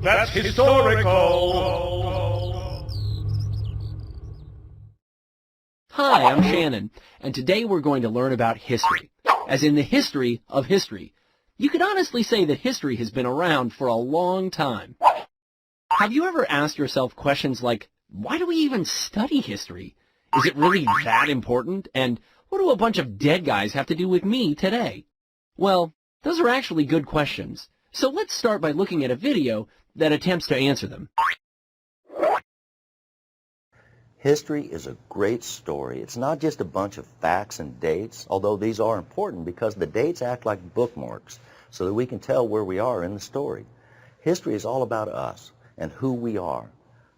That's historical. Hi, I'm Shannon, and today we're going to learn about history, as in the history of history. You could honestly say that history has been around for a long time. Have you ever asked yourself questions like, why do we even study history? Is it really that important? And what do a bunch of dead guys have to do with me today? Well, those are actually good questions. So let's start by looking at a video that attempts to answer them. History is a great story. It's not just a bunch of facts and dates, although these are important because the dates act like bookmarks so that we can tell where we are in the story. History is all about us and who we are.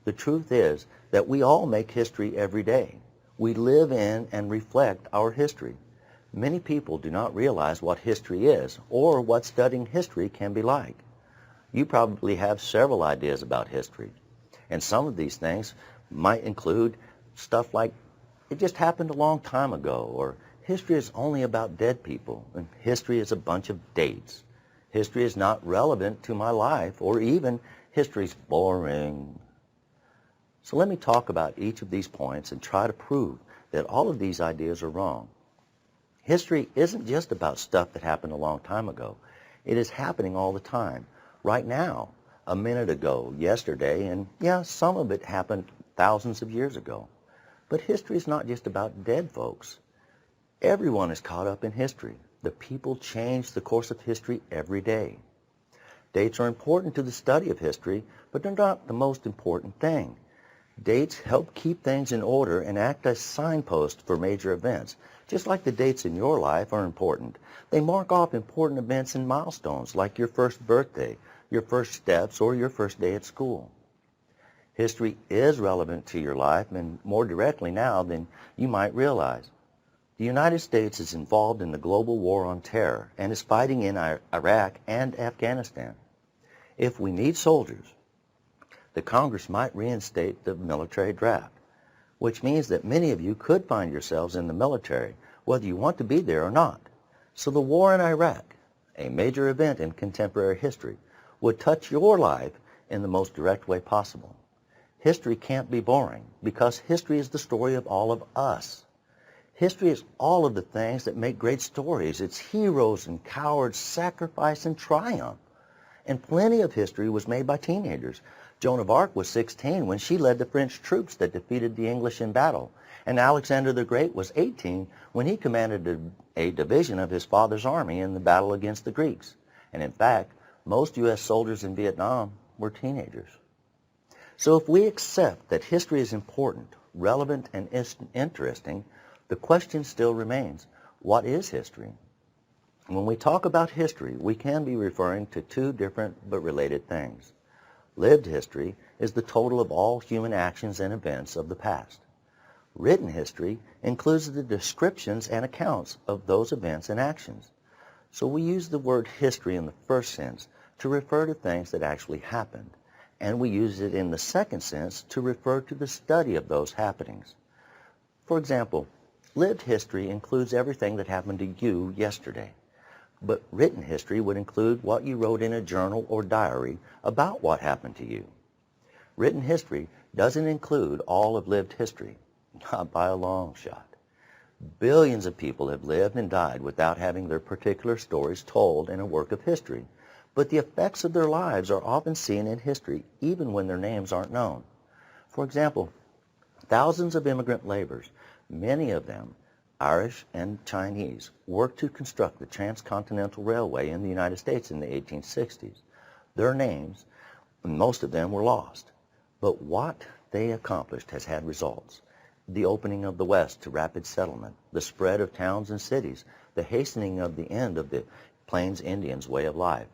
The truth is that we all make history every day. We live in and reflect our history. Many people do not realize what history is or what studying history can be like. You probably have several ideas about history, and some of these things might include stuff like, it just happened a long time ago, or history is only about dead people, and history is a bunch of dates. History is not relevant to my life, or even history's boring. So let me talk about each of these points and try to prove that all of these ideas are wrong. History isn't just about stuff that happened a long time ago. It is happening all the time, right now, a minute ago, yesterday, and yeah, some of it happened thousands of years ago. But history is not just about dead folks. Everyone is caught up in history. The people change the course of history every day. Dates are important to the study of history, but they're not the most important thing. Dates help keep things in order and act as signposts for major events. Just like the dates in your life are important, they mark off important events and milestones like your first birthday, your first steps, or your first day at school. History is relevant to your life, and more directly now than you might realize. The United States is involved in the global war on terror and is fighting in Iraq and Afghanistan. If we need soldiers, the Congress might reinstate the military draft, which means that many of you could find yourselves in the military, whether you want to be there or not. So the war in Iraq, a major event in contemporary history, would touch your life in the most direct way possible. History can't be boring because history is the story of all of us. History is all of the things that make great stories. It's heroes and cowards, sacrifice and triumph. And plenty of history was made by teenagers. Joan of Arc was 16 when she led the French troops that defeated the English in battle. And Alexander the Great was 18 when he commanded a division of his father's army in the battle against the Greeks. And in fact, most U.S. soldiers in Vietnam were teenagers. So if we accept that history is important, relevant, and interesting, the question still remains, what is history? When we talk about history, we can be referring to two different but related things. Lived history is the total of all human actions and events of the past. Written history includes the descriptions and accounts of those events and actions. So we use the word history in the first sense to refer to things that actually happened, and we use it in the second sense to refer to the study of those happenings. For example, lived history includes everything that happened to you yesterday. But written history would include what you wrote in a journal or diary about what happened to you. Written history doesn't include all of lived history, not by a long shot. Billions of people have lived and died without having their particular stories told in a work of history, but the effects of their lives are often seen in history even when their names aren't known. For example, thousands of immigrant laborers, many of them Irish and Chinese, worked to construct the Transcontinental Railway in the United States in the 1860s. Their names, most of them, were lost. But what they accomplished has had results. The opening of the West to rapid settlement, the spread of towns and cities, the hastening of the end of the Plains Indians' way of life.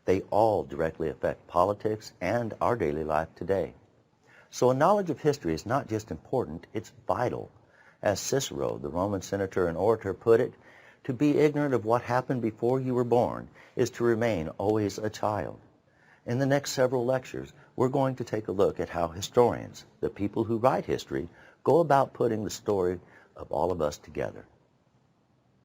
They all directly affect politics and our daily life today. So a knowledge of history is not just important, it's vital. As Cicero, the Roman senator and orator, put it, to be ignorant of what happened before you were born is to remain always a child. In the next several lectures, we're going to take a look at how historians, the people who write history, go about putting the story of all of us together.